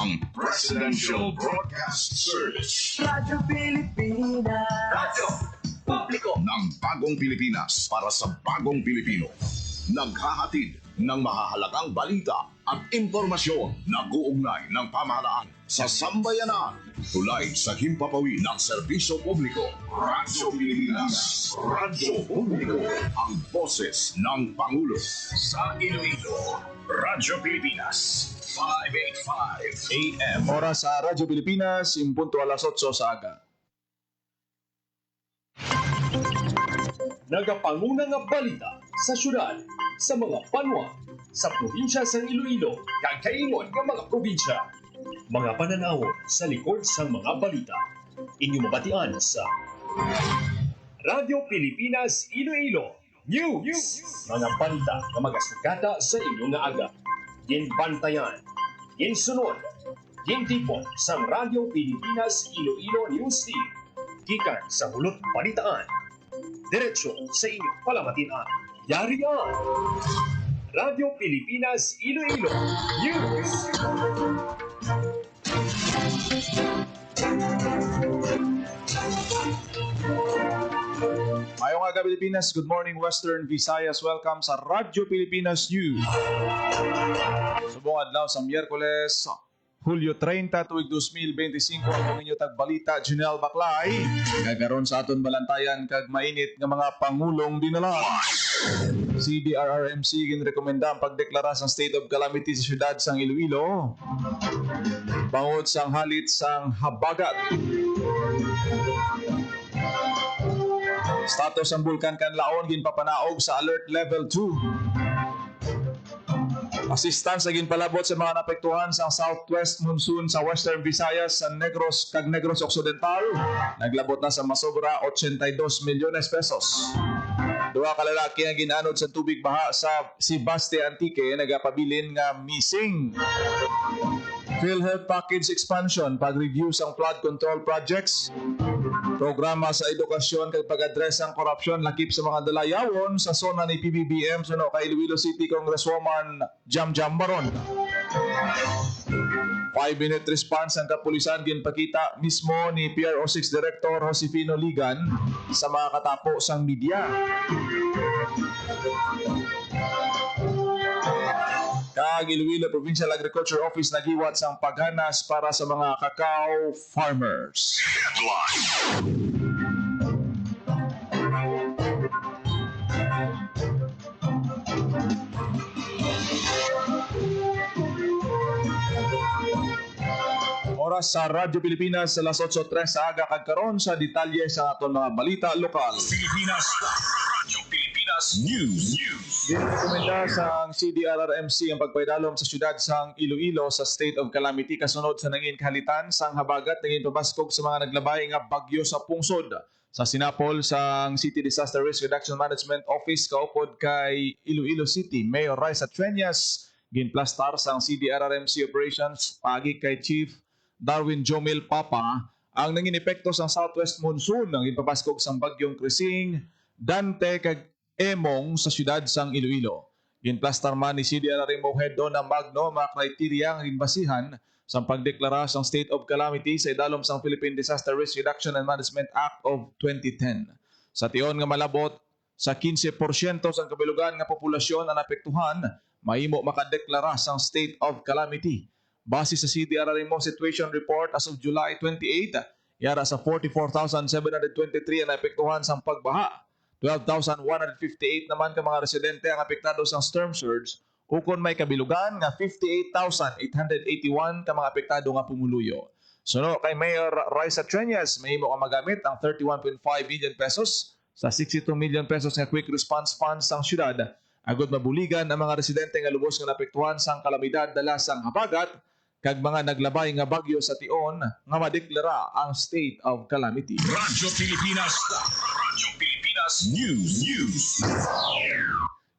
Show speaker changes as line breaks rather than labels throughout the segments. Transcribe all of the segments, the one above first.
ang Presidential Broadcast Service.
Radyo Pilipinas.
Radyo Publiko ng Bagong Pilipinas para sa Bagong Pilipino. Naghahatid ng mahahalagang balita at impormasyon na uugnay ng pamahalaan sa sambayanan. Tulay sa himpapawid ng serbisyo publiko. Radyo Pilipinas. Radyo Publiko. Ang boses ng Pangulo. Sa Iloilo, Radyo Pilipinas. 585 AM.
Oras sa Radyo Pilipinas, impunto alas 8 sa aga.
Nagapanguna nga balita sa syudad, sa mga banwa, sa probinsya sa Iloilo, kagkaingon ng mga probinsya. Mga pananawon sa likod sa mga balita. Inyong mabatian sa Radyo Pilipinas Iloilo News. Mga balita na magasugata sa inyong nga aga. Ginbantayan, ginsunod, gintipon sa Radyo Pilipinas Iloilo News Team. Gikan sa hulot balitaan. Diretso sa inyong palamatian. Yarian! Radyo Pilipinas Iloilo News!
Mayong aga Pilipinas, good morning Western Visayas. Welcome sa Radyo Pilipinas News. Subong adlaw sa Miyerkules, Hulyo 30, tuig 2025, ang inyo tagbalita, Junel Baclay. Gagaron sa aton balantayan kag mainit nga mga pangulong dinala. CDRRMC ginrekomenda ang pagdeklara sa state of calamity sa syudad sang Iloilo. Bangod sang halit sang habagat. Status ang Bulkan Kanlaon ginpapanaog sa alert level 2. Assistance na ginpalabot sa mga napektuhan sa southwest monsoon sa Western Visayas sa Negros kag Negros Occidental. Naglabot na sa masobra 82 milyones pesos. Duha ka lalaki ang ginanod sa tubig baha sa Sibaste Antique nagapabilin nga missing. PhilHealth Package Expansion, pag-review sa flood control projects. Programa sa edukasyon kag pag-address ang korupsyon lakip sa mga dalayawon sa zona ni PBBM suno kay Iloilo City Congresswoman Jam Baron. 5-minute response ang kapulisan ginpakita mismo ni PRO6 Director Josefino Ligan sa mga katapo sang media. Kag Iloilo Provincial Agriculture Office nagiwat sang paghanas para sa mga cacao farmers. Oras sa Radyo Pilipinas alas 8:03 sa aga kag karon sa detalye sa aton mga balita lokal.
Pilipinas. Radyo Pilipinas News.
Girekomenda sa CDRRMC ang pagpaydalom sa syudad sang Iloilo sa state of calamity kasunod sa nangin kahalitan sang habagat nangin pabaskog sa mga naglabay nga bagyo sa pungsod. Sa sinapol sang City Disaster Risk Reduction Management Office kaupod kay Iloilo City, Mayor Raisa Treñas ginplastar sang CDRRMC operations pagi kay Chief Darwin Jomil Papa ang nangin epekto sang southwest monsoon ang ipabaskog sang bagyong Krising, Dante kag Emong sa syudad sang Iloilo. Ginplastar man ni CDRRMO head on ang magno mga kriteria ang ginbasihan sa pagdeklara sang state of calamity sa idalom sang Philippine Disaster Risk Reduction and Management Act of 2010. Sa tion nga malabot sa 15% sang kabilugan nga populasyon ang napektuhan, mahimo makadeklara sang state of calamity. Base sa CDRRMO Situation Report as of July 28, yara sa 44,723 ang naepektuhan sang pagbaha. 12,158 naman ka mga residente ang apektado sa storm surge ukon may kabilugan nga 58,881 ka mga apektado nga pumuluyo. Suno kay Mayor Raisa Treñas, mahimo ka magamit ang 31.5 million pesos sa 62 million pesos nga quick response funds sang syudad agud mabuligan ang mga residente nga lubos nga naapektuhan sang kalamidad dala sang habagat kag mga naglabay nga bagyo sa tion nga madeklara ang state of calamity.
Radyo Pilipinas. Radyo Pilipinas News.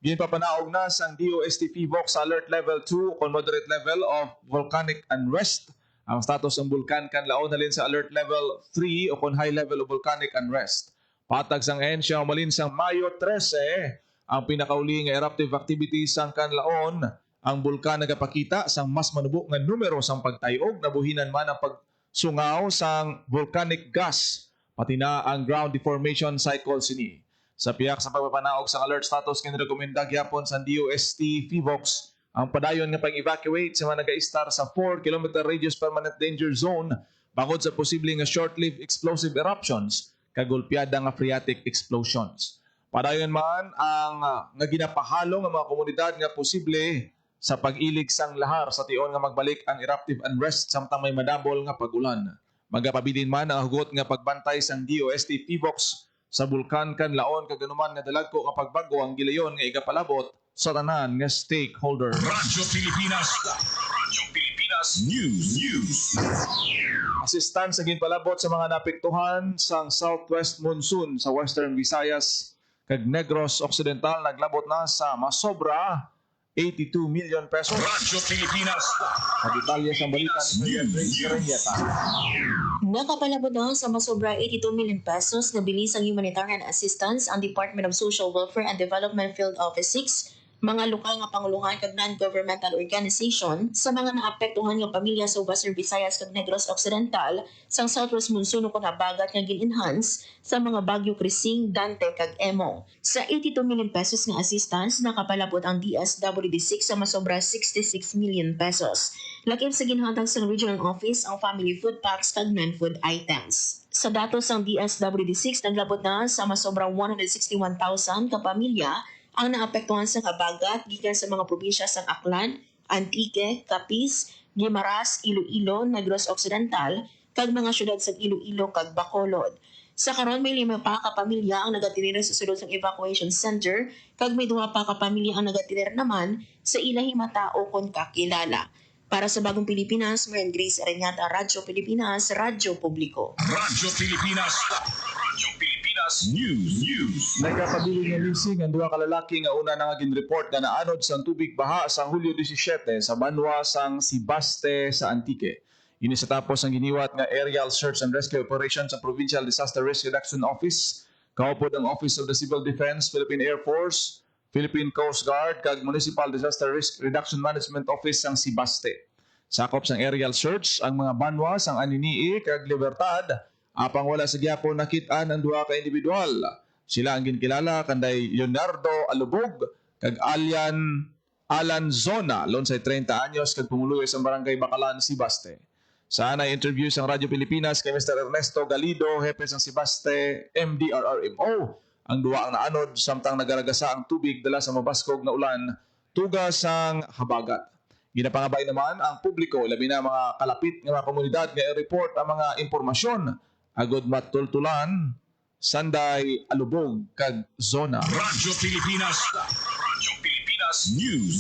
Ginpapanaog na sang DOST PVOX sa alert level 2 on moderate level of volcanic unrest. Ang status ng Bulkan Kanlaon nalin sa alert level 3 o kon high level of volcanic unrest. Patag sang ENSIA umalin sang Mayo 13 ang pinakauli nga eruptive activity sang Kanlaon ang bulkan nagapakita sang mas manubo nga numero sang pagtayog, nabuhinan man ang pagsungaw sang volcanic gas pati na ang ground deformation cycle sini. Sa piyak sa pagpapanaog sa alert status kinrekomenda gyapon sa DOST PHIVOX ang padayon nga pag-evacuate sa mga nag-a-star sa 4 km radius permanent danger zone bangod sa posibleng nga short-lived explosive eruptions kagulpiada nga phreatic explosions. Padayon man ang nga ginapahalo nga mga komunidad nga posible sa pag-ilig sang lahar sa tion nga magbalik ang eruptive unrest samtang may madabol nga pag-ulan. Magapabilin man ang hugot nga pagbantay sang DOST PHIVOX sa bulkan kan laon kaganuman nga dalagko nga pagbago ang gilayon nga igapalabot sa tanan nga stakeholder.
Radyo Pilipinas. Radyo Pilipinas News.
Assistance sa ginpalabot sa mga napektuhan sang southwest monsoon sa Western Visayas kag Negros Occidental naglabot na sa masobra 82 million pesos.
Radyo Pilipinas.
Sa detalye sa balita ni Reyeta.
Nakapalabot na sa masobra 82 million pesos na bilis ang humanitarian assistance ang Department of Social Welfare and Development Field Office 6, mga lokal nga panguluhan kag non-governmental organization sa mga naapektuhan nga pamilya sa Western Visayas kag Negros Occidental sang southwest monsoon kon habagat nga gin-enhance sa mga bagyo Krising, Dante kag Emo. Sa 82 million pesos nga assistance nakapalabot ang DSWD6 sa masobra 66 million pesos. Lakip sa ginhatag sa regional office ang family food packs kag non-food items. Sa datos ng DSWD6 naglabot na sa masobra 161,000 ka pamilya ang naapektuhan sa habagat gikan sa mga probinsya sang Aklan, Antique, Capiz, Guimaras, Iloilo, Negros Occidental, kag mga syudad sa Iloilo kag Bacolod. Sa karon may 5 pa ka pamilya ang nagatinir sa sulod sang evacuation center, kag may 2 pa ka pamilya ang nagatinir naman sa ilahi matao kon kakilala. Para sa Bagong Pilipinas, Marian Grace Areñata, Radyo Pilipinas, Radyo Publiko.
Radyo Pilipinas. Radyo Pilipinas News.
Nagkapabiling nga leasing ang duha ka lalaki nga una na nga ginreport nga naanod sang tubig baha sa Hulyo 17 sa banwa sang Sibaste sa Antique. Ini sa tapos ang giniwat nga aerial search and rescue operations sa Provincial Disaster Risk Reduction Office, kaupod ang Office of the Civil Defense, Philippine Air Force, Philippine Coast Guard kag Municipal Disaster Risk Reduction Management Office sang Sibaste. Sakop sang aerial search ang mga banwa sang Aninii kag Libertad apang wala sa gyapon nakit-an ang duha ka individual. Sila ang ginkilala kanday Leonardo Alubog kag Alan Zona, lonsay 30 anyos kag pumuluyo sa barangay Bakalan, Sibaste. Sa anay interview sang Radyo Pilipinas kay Mr. Ernesto Galido, hepe sang Sibaste MDRRMO, ang duwa ang naanod samtang nagaragasa ang tubig dala sa mabaskog na ulan tugas sang habagat. Ginapangabay naman ang publiko labi na mga kalapit nga mga komunidad nga i-report ang mga impormasyon agod matultulan sanday alubog kag zona.
Radyo Pilipinas. Radyo Pilipinas News.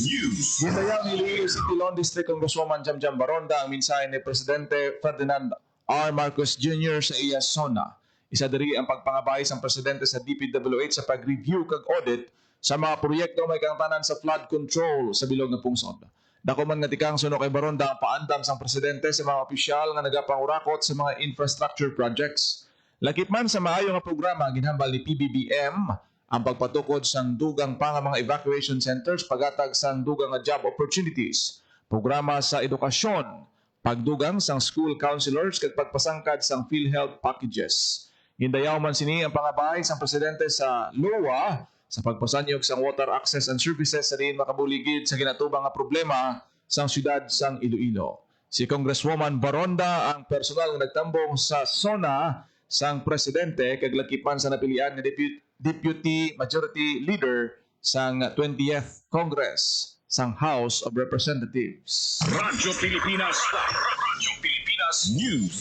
Gindayang Iloilo City Lawn District Congresswoman Jamjam Baronda ang mensahe ni Presidente Ferdinand R. Marcos Jr. sa iya zona. Isa diri ang pagpangabay sang presidente sa DPWH sa pag-review kag audit sa mga proyekto may kangtanan sa flood control sa bilog nga pungsod. Dako man nga tikang suno kay Baronda ang paandam sang presidente sa mga opisyal nga nagapangurakot sa mga infrastructure projects. Lakip man sa maayo nga programa ginhambal ni PBBM ang pagpatukod sang dugang pa nga mga evacuation centers pagatag sang dugang nga job opportunities, programa sa edukasyon, pagdugang sang school counselors kag pagpasangkad sang PhilHealth packages. Gindayaw man sini ang pangabay sang presidente sa LOA sa pagpasanyog sang water access and services sa diin makabuligid sa ginatubang nga problema sang syudad sang Iloilo. Si Congresswoman Baronda ang personal nga nagtambong sa zona sang presidente kag lakipan sa napilian nga Deputy Majority Leader sang 20th Congress sang House of Representatives.
Radyo Pilipinas. Radyo Pilipinas News.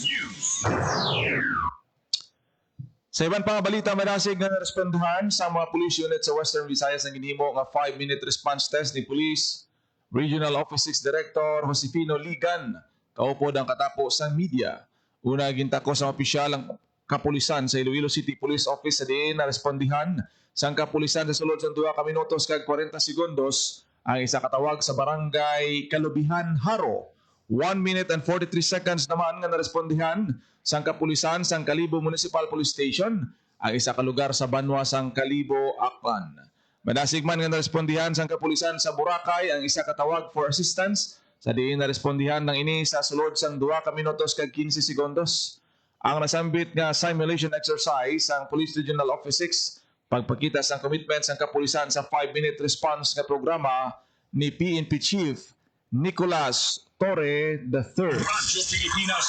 Sa iban pang balita, may nasig nga narespondahan sa mga police unit sa Western Visayas ang ginhimo nga 5-minute response test ni Police Regional Office 6 Director Josefino Ligan. Kaupod ang katapos ng media. Una gintako sa opisyal ang kapulisan sa Iloilo City Police Office sa diin na respondihan sang kapulisan sa sulod ng 2 ka minutos kag 40 segundos ang isa katawag sa barangay Kalubihan, Haro. 1 minute and 43 seconds naman nga narespondihan sang kapulisan sang Kalibo Municipal Police Station, ang isa ka lugar sa banwa sang Kalibo, Aklan. Madasig man nga narespondihan sang kapulisan sa Boracay ang isa ka tawag for assistance sa diin narespondihan ng ini sa sulod sang 2 ka minutos kag 15 segundos. Ang nasambit nga simulation exercise ang Police Regional Office 6 pagpakita sang commitment sang kapulisan sa 5-minute response nga programa ni PNP Chief Nicolas Torre III.
Radyo Pilipinas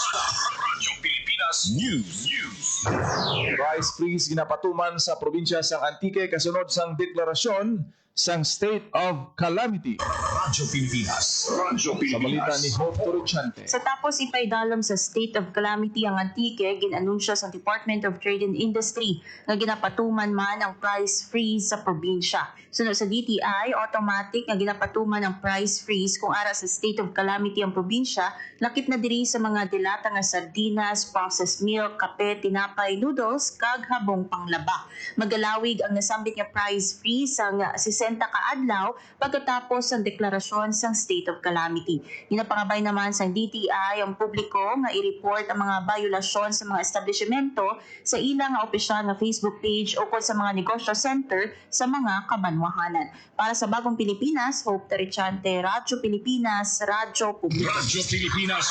News.
Price freeze ginapatuman sa probinsya sang Antique kasunod sang deklarasyon sang state of calamity.
Radyo Pilipinas.
Sa balita ni Hope Torrichante.
Sa tapos ipaidalom sa state of calamity ang Antique, ginanunsyo sa Department of Trade and Industry na ginapatuman man ang price freeze sa probinsya. Sunod sa DTI, automatic na ginapatuman ang price freeze kung ara sa state of calamity ang probinsya, lakip na diri sa mga dilata nga sardinas, processed milk, kape, tinapay, noodles, kag habong panglaba. Magalawig ang nasambit nga price freeze ang 60 ka adlaw pagkatapos ng deklarasyon sang state of calamity. Ginapangabay naman sa DTI ang publiko nga i-report ang mga violasyon sa mga establishmento sa ilang nga opisyal nga Facebook page o sa mga negosyo center sa mga kabanwahanan. Para sa Bagong Pilipinas, Hope Torrichante, Radyo Pilipinas, Radyo Publiko.
Radyo Pilipinas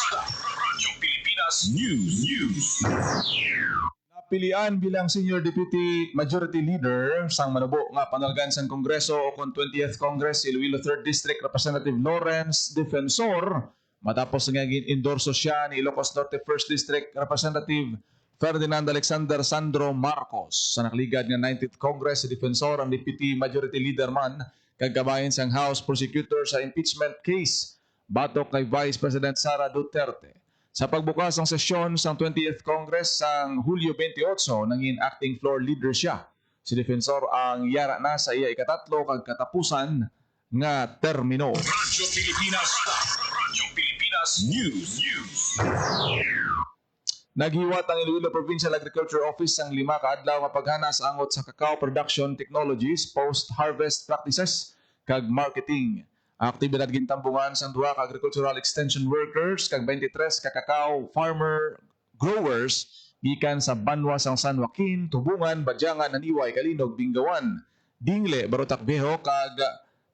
News.
Pilian bilang Senior Deputy Majority Leader sang manubo nga panalgan sang Kongreso o kon 20th Congress Iloilo 3rd District Representative Lawrence Defensor matapos nga endorso siya ni Ilocos Norte 1st District Representative Ferdinand Alexander Sandro Marcos. Sa nakaligad nga 19th Congress si Defensor ang Deputy Majority Leader man kagabayan sang House Prosecutor sa impeachment case batok kay Vice President Sara Duterte. Sa pagbukas ng sesyon sa 20th Congress sang Hulyo 28, nangin acting floor leader siya. Si Defensor ang yara na sa iya ikatatlo kag katapusan nga termino.
Radyo Pilipinas News.
Naghiwat ang Iloilo Provincial Agriculture Office ang 5 ka adlaw nga paghana sa angot sa cacao production technologies, post-harvest practices kag marketing. Aktibidad gintambungan sa 2 ka agricultural extension workers kag 23 ka cacao farmer growers gikan sa Banwa sang San Joaquin, Tubungan, Badyangan, Naniway, Kalinog, Bingawan, Dingle, Barotac Viejo kag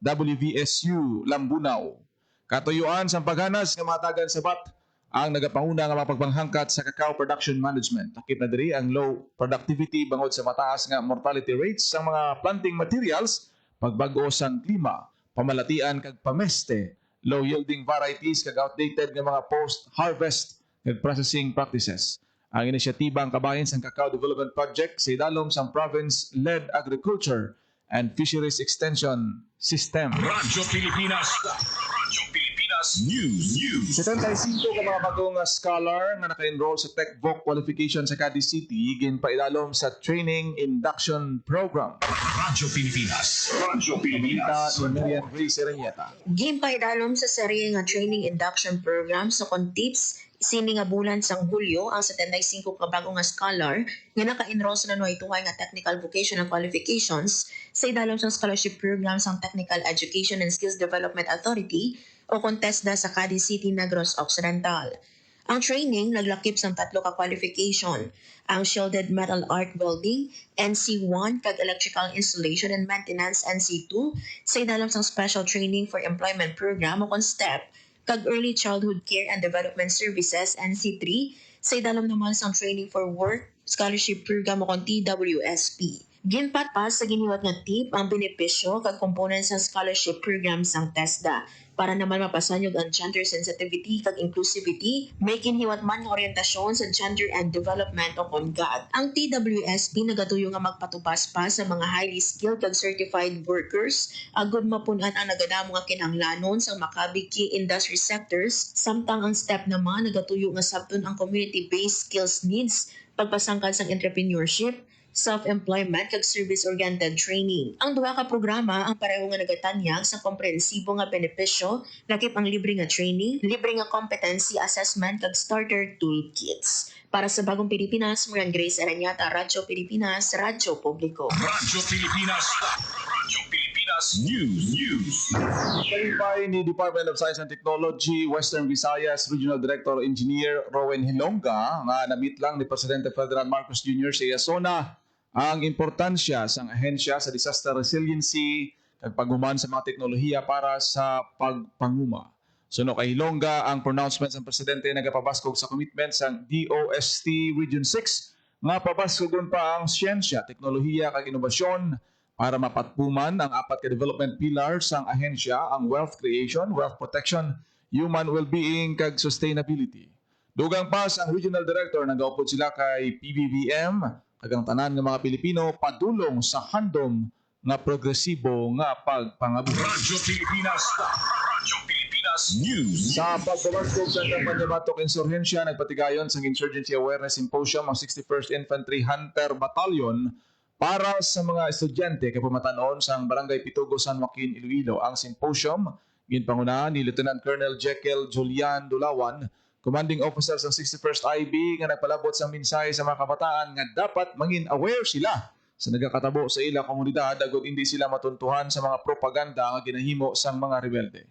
WVSU Lambunaw. Katuyuan sa paghanas nga matagan sa BAT ang nagapanguna nga mapagpanghangkat sa cacao production management. Takip na diri ang low productivity bangod sa mataas nga mortality rates sa mga planting materials, pagbago sang klima, pamalatian kag pameste, low yielding varieties kag outdated nga mga post-harvest kag processing practices. Ang inisyatibang kabahin sa Cacao Development Project sa idalom sa province-led agriculture and fisheries extension system.
Radyo Pilipinas News.
75 ka mga bagong scholar nga naka-enroll sa TechVoc qualification sa Cadiz City ginpaidalom sa training induction program.
Radyo Pilipinas
Kita ni Miriam Ray Serenieta.
Gimpaidalom sa sarili nga training induction program sa tips sini nga bulan sang Hulyo ang 75 ka bagong nga scholar nga naka-enroll sa nanuay tuhay nga technical vocational qualifications sa idalom sang scholarship program sang Technical Education and Skills Development Authority o TESDA sa Cadiz City, Negros Occidental. Ang training naglakip sang 3 ka qualification, ang Shielded Metal Arc Welding, NC1 kag Electrical Installation and Maintenance NC2 sa idalom sang Special Training for Employment Program o STEP, kag Early Childhood Care and Development Services NC3 sa idalom naman sang Training for Work Scholarship Program o TWSP. Ginpat pa sa giniwat nga tip ang benepisyo kag components ng scholarship program sang TESDA para naman mapasanyog ang gender sensitivity kag inclusivity, may kinhiwat man nga orientasyon sa gender and development o GAD. Ang TWSP nagatuyo nga magpatupas pa sa mga highly skilled kag certified workers agud mapunan ang nagadamo nga kinahanglanon sa makabig key industry sectors, samtang ang STEP naman nagatuyo nga sabton ang community-based skills needs pagpasangkad sang entrepreneurship, self-employment kag service-oriented training. Ang 2 ka programa ang pareho nga nagatanyag sa komprehensibo nga benepisyo, lakip ang libre nga training, libre nga competency assessment kag starter toolkits. Para sa Bagong Pilipinas, Marian Grace Aranyata, Radyo Pilipinas, Radyo Publiko.
Radyo Pilipinas News.
Kalipay ni Department of Science and Technology, Western Visayas Regional Director Engineer Rowen Hilongga nga na-meet lang ni Presidente Ferdinand Marcos Jr. sa Yasona ang importansya sang ahensya sa disaster resiliency kag paghuman sa mga teknolohiya para sa pagpanguma. Suno kay Hilongga ang pronouncement ng presidente nagapabaskog sa commitment sang DOST Region 6 nga pabaskogon pa ang siyensya, teknolohiya kag inobasyon para mapatpuman ang apat ka development pillars sang ahensya, ang wealth creation, wealth protection, human well-being kag sustainability. Dugang pa ang regional director nagaupod sila kay PBBM kag ang tanan nga mga Pilipino padulong sa handom nga progresibo nga pagpangabuhi.
Radyo Pilipinas. Radyo Pilipinas News.
Sa pagbabaskog sa kampanya Batok Insurhensya, nagpatigayon sa Insurgency Awareness Symposium ang 61st Infantry Hunter Battalion para sa mga estudyante kay pumatanon sa Barangay Pitugo, San Joaquin, Iloilo. Ang symposium ginpangunahan ni Lieutenant Colonel Jekyll Julian Dulawan, commanding officer sa 61st IB, nga nagpalabot sa mensahe sa mga kabataan nga dapat mangin aware sila sa nagakatabo sa ila komunidad agud hindi sila matuntuhan sa mga propaganda nga ginahimo sang mga rebelde.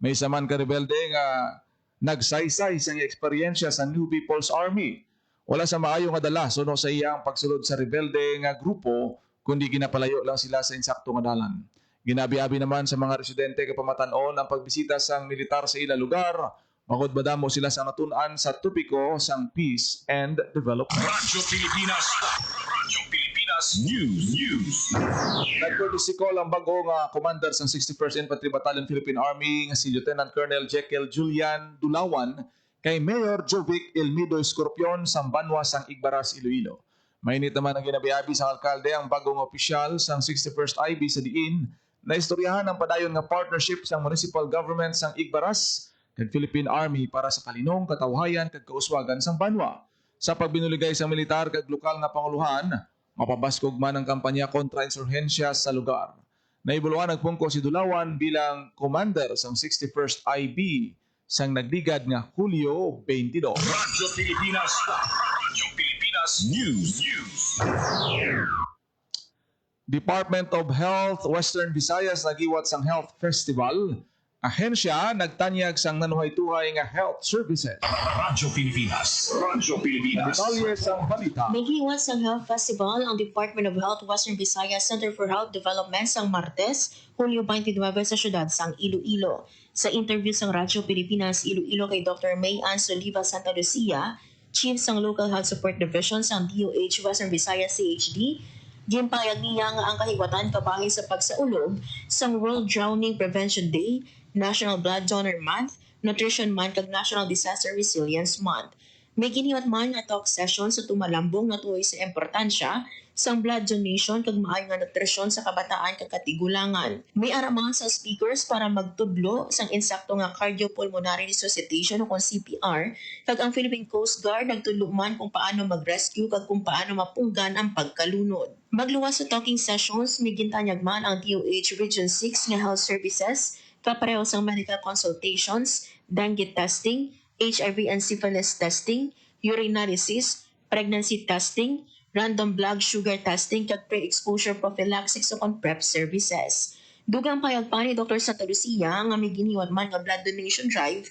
May saman ka rebelde nga nagsaysay sang eksperyensya sa New People's Army. Wala sa maayo nga dala suno sa iyang pagsulod sa rebelde nga grupo kundi ginapalayo lang sila sa insakto nga dalan. Ginabi-abi naman sa mga residente kay pamatanon ang pagbisita sang militar sa ila lugar. Magod badamo sila sa natun-an sa topiko sang peace and development.
Radyo Pilipinas. Radyo Pilipinas News.
Nagprotosikol ang bago nga commander sa 61st Infantry Battalion Philippine Army nga si Lieutenant Colonel Jekyll Julian Dulawan kay Mayor Jovic Elmido Escorpion sa Banwa sang Igbaras, Iloilo. Mainit naman ang ginabi-abi sa alkalde ang bagong opisyal sang 61st IB sa diin na istoryahan ang padayon nga partnership sang municipal government sang Igbaras kag Philippine Army para sa kalinong, katawhayan kag kauswagan sang banwa. Sa pagbinuligay sa militar kag lokal nga panguluhan, mapabaskog man ang kampanya kontra insurhensya sa lugar. Naibuluan nagpungko si Dulawan bilang commander sang 61st IB sang nagligad nga Hulyo 22.
Radyo Pilipinas. Radyo Pilipinas News.
Department of Health Western Visayas nagiwat sang Health Festival. Ahensya nagtanyag sang nanuhay-tuhay nga health services.
Radyo Pilipinas. Radyo Pilipinas.
Detalye sang balita.
Nagiwas sang Health Festival ang Department of Health Western Visayas Center for Health Development sang Martes, Hulyo 29 sa syudad sang Iloilo. Sa interview sang Radyo Pilipinas Iloilo kay Dr. May Ann Soliva Santa Lucia, Chief sang Local Health Support Division sang DOH Western Visayas CHD, gimpayag niya nga ang kahigwatan kabahin sa pagsaulog sang World Drowning Prevention Day, National Blood Donor Month, Nutrition Month kag National Disaster Resilience Month. May giniwat man nga talk session sa tumalambong nga tuoy sa importansya sang blood donation kag maayo nga nutrisyon sa kabataan kag katigulangan. May araman sa speakers para magtudlo sang insakto nga cardiopulmonary resuscitation o CPR kag ang Philippine Coast Guard nagtudlo man kung paano mag-rescue kag kung paano mapunggan ang pagkalunod. Magluwas sa talking sessions, may gintanyag man ang DOH Region 6 nga health services kapareho sang medical consultations, dengue testing, HIV and syphilis testing, urinalysis, pregnancy testing, random blood sugar testing kag pre-exposure prophylaxis o PrEP services. Dugang payag pa ni Dr. Santa Lucia nga may giniwat man nga blood donation drive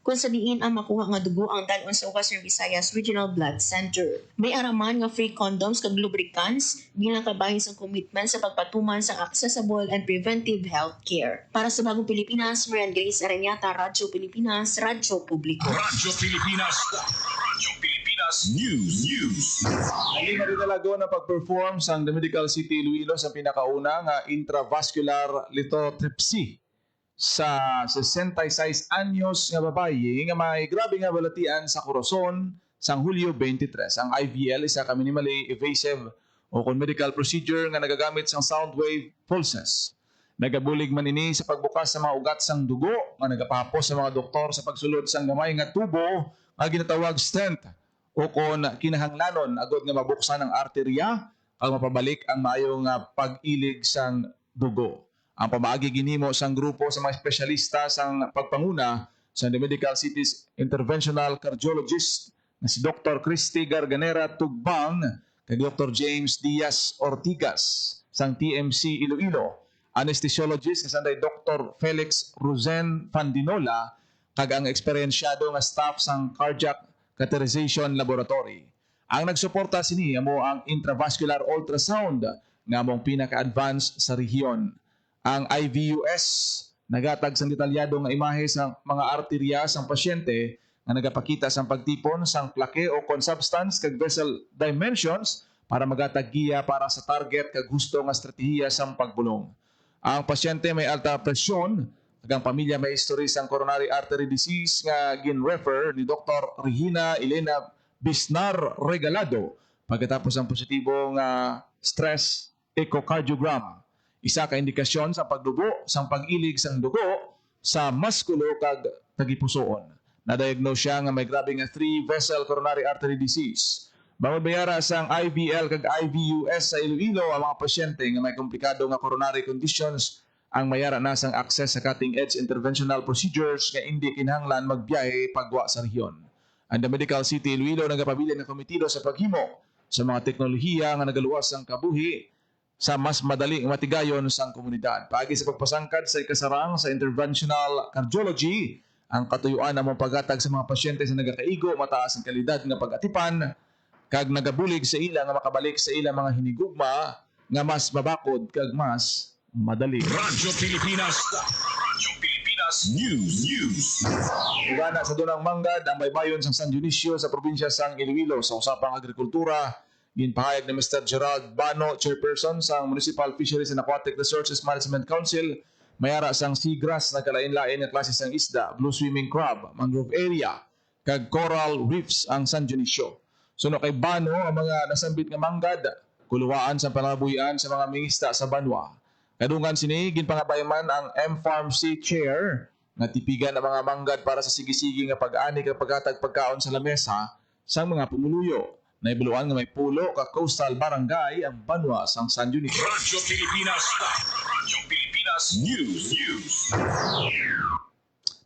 kung sa diin ang makuha nga dugo ang dalon sa Western Visayas Regional Blood Center. May araman nga free condoms kag lubricants bilang kabahin sa commitment sa pagpatuman sa accessible and preventive health care. Para sa Bagong Pilipinas, Marian Grace Arañata, Radyo Pilipinas, Radyo Publiko.
Radyo Pilipinas. Radyo Pilipinas News.
Hindi na rin nalago na pag-perform sa The Medical City Iloilo sa pinakauna nga intravascular lithotripsy sa 66 anyos nga babayi nga may grabe nga balatian sa Corazon sang Hulyo 23. Ang IVL isa ka minimally invasive o medical procedure nga nagagamit sang sound wave pulses. Nagabulig man ini sa pagbukas sa mga ugat sang dugo nga nagapahapos sa mga doktor sa pagsulod sang gamay nga tubo nga ginatawag stent o kon kinahanglanon agod nga mabuksan ang arterya kag mapabalik ang maayo nga pag-ilig sang dugo. Ang pamaagi ginhimo sang grupo sa mga espesyalista sang pagpanguna sa The Medical City's interventional cardiologist na si Dr. Christy Garganera Tugbang kay Dr. James Diaz Ortigas sang TMC Iloilo, anesthesiologist kasanday Dr. Felix Rosen Fandinola kag ang eksperyensyado nga staff sang Cardiac Catheterization Laboratory. Ang nagsuporta sini amo ang intravascular ultrasound nga among pinaka-advanced sa rehiyon. Ang IVUS nagatag sang detalyado nga imahe sa mga arterya sang pasyente nga nagapakita sang pagtipon sang plaque o consubstance kag vessel dimensions para magatag giya para sa target kag gusto nga estratehiya sang pagbulong. Ang pasyente may alta presyon kag ang pamilya may history sang coronary artery disease nga gin-refer ni Dr. Regina Elena Bisnar Regalado pagkatapos ang positibong stress echocardiogram. Isa ka indikasyon sa pagdugo sang pag-ilig sang dugo sa muskulo kag tagipusoon. Na-diagnose siya nga may grabe nga 3-vessel coronary artery disease. Bangod bayara sang IVL kag IVUS sa Iloilo ang mga pasyente nga may komplikado nga coronary conditions ang mayara na sang access sa cutting-edge interventional procedures nga hindi kinahanglan magbiyahe pagwa sa rehiyon. Ang The Medical City Iloilo nagapabilin ng komitido sa paghimo sa mga teknolohiya nga nagaluwas ang kabuhi sa mas madaling matigayon sang komunidad. Paagi sa pagpasangkad sa ikasarang sa interventional cardiology, ang katuyuan namong paghatag sa mga pasyente sa nagakaigo mataas ang kalidad nga pag-atipan kag nagabulig sa ila nga makabalik sa ila mga hinigugma nga mas mabakod kag mas madali.
Radyo Pilipinas. Radyo Pilipinas News.
Ugana sa dunang manggad ang baybayon sang San Dionisio sa probinsya sang Iloilo sa usapang agrikultura. Ginpahayag ni Mr. Gerald Bano, chairperson sang Municipal Fisheries and Aquatic Resources Management Council, mayara sang seagrass na kalain-lain nga klase sang isda, blue swimming crab, mangrove area, kag coral reefs ang San Dionisio. Suno kay Bano ang mga nasambit nga manggad, kuluwaan sa pangabuhian sa mga mingista sa Banwa. Kadungan sini ginpangabayman ang M-Farm-C Chair nga tipigan ang mga manggad para sa sige-sige nga pag-ani kag paghatag pagkaon sa lamesa sa mga pumuluyo. Naibuluan nga may pulo ka coastal barangay ang Banwa sang San Dionisio.
Radyo Pilipinas. Radyo Pilipinas News.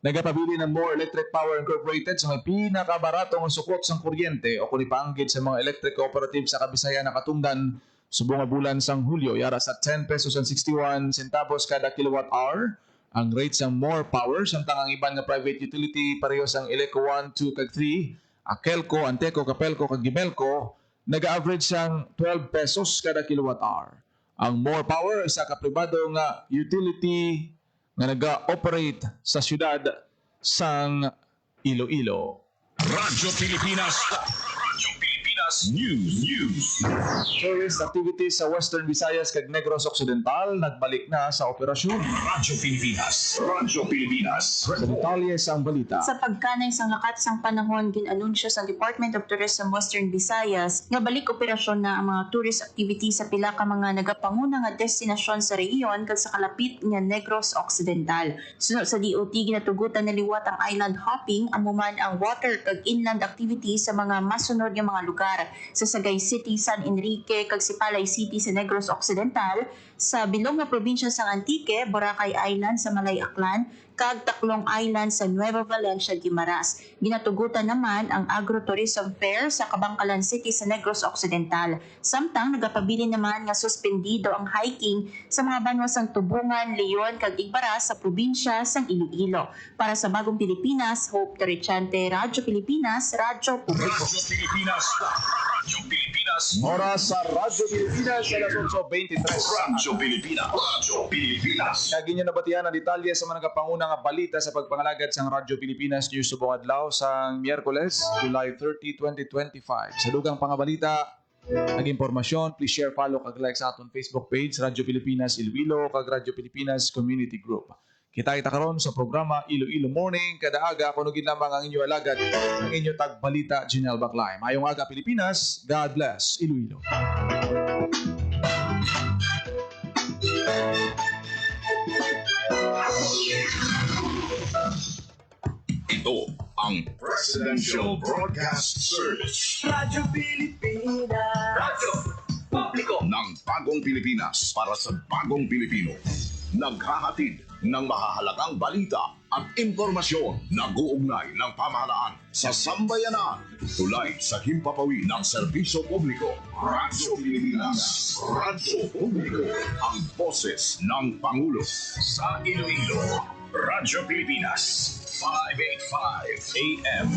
Nagapabili ng More Electric Power Incorporated sa may pinakabaratong sukot sang kuryente o kung ipaanggid sa mga electric cooperative sa Kabisayan na katungdan subong nga bulan sang Hulyo yara sa 10 pesos and 61 centavos kada kilowatt hour. Ang rate sang More Power samtang ang iban nga private utility pareho sang Eleco 1, 2 kag 3, Akelco, Anteco, Capelco kag Gimelco naga-average sang 12 pesos kada kilowatt hour. Ang More Power isa ka pribado nga utility nga naga-operate sa syudad sang Iloilo.
Radyo Pilipinas. Radyo Pilipinas News.
Tourist activities sa Western Visayas kag Negros Occidental nagbalik na sa operasyon.
Radyo Pilipinas. Radyo Pilipinas.
Sa detalye sa balita.
Sa pagkanay sang lakat sang panahon ginanunsyo sa Department of Tourism Western Visayas nga balik operasyon na ang mga tourist activities sa pila ka mga nagapanguna nga destinasyon sa rehiyon kag sa kalapit nga Negros Occidental. Sunod sa DOT ginatugutan na liwat ang island hopping amuman ang water kag inland activities sa mga masunod nga mga lugar sa Sagay City, San Enrique kag Sipalay City sa Negros Occidental, sa bilog nga probinsya sa Antique, Boracay Island sa Malay Aklan, kag Taklong Island sa Nueva Valencia, Guimaras. Ginatugutan naman ang Agro-Tourism Fair sa Kabangkalan City sa Negros Occidental. Samtang nagapabili naman nga suspendido ang hiking sa mga banwa sang Tubungan, Leon kag Igbaras sa probinsya sang Iloilo. Para sa Bagong Pilipinas, Hope Terichante, Radyo Pilipinas, Radyo Publiko.
Radyo Pilipinas. Radyo Pilipinas.
Oras sa Radyo Pilipinas alas 8:23.
Radyo Pilipinas. Radyo Pilipinas.
Kagi nyo nabatihan ang detalye sa mga nagapanguna nga balita sa pagpangalagad sang Radyo Pilipinas News subong adlaw sa Miyerkules, July 30, 2025. Sa dugang pangabalita, nag-impormasyon, please share, follow, kag like sa aton Facebook page, Radyo Pilipinas Iloilo, kag Radyo Pilipinas Community Group. Kita karon sa programa Iloilo Morning, kada aga, kunugin lamang ang inyo alagad, ang inyo tagbalita, Janelle Baclay. Mayong aga Pilipinas, God bless Iloilo.
Ito ang Presidential Broadcast Service
Radyo Pilipinas.
Radyo Publiko ng Bagong Pilipinas para sa Bagong Pilipino. Naghahatid ng mahahalagang balita at impormasyon na guugnay ng pamahalaan sa sambayanan. Tulay sa himpapawid ng serbisyo publiko. Radyo Pilipinas. Radyo Publiko. Ang boses ng Pangulo sa Iloilo. Radyo Pilipinas. 585 AM.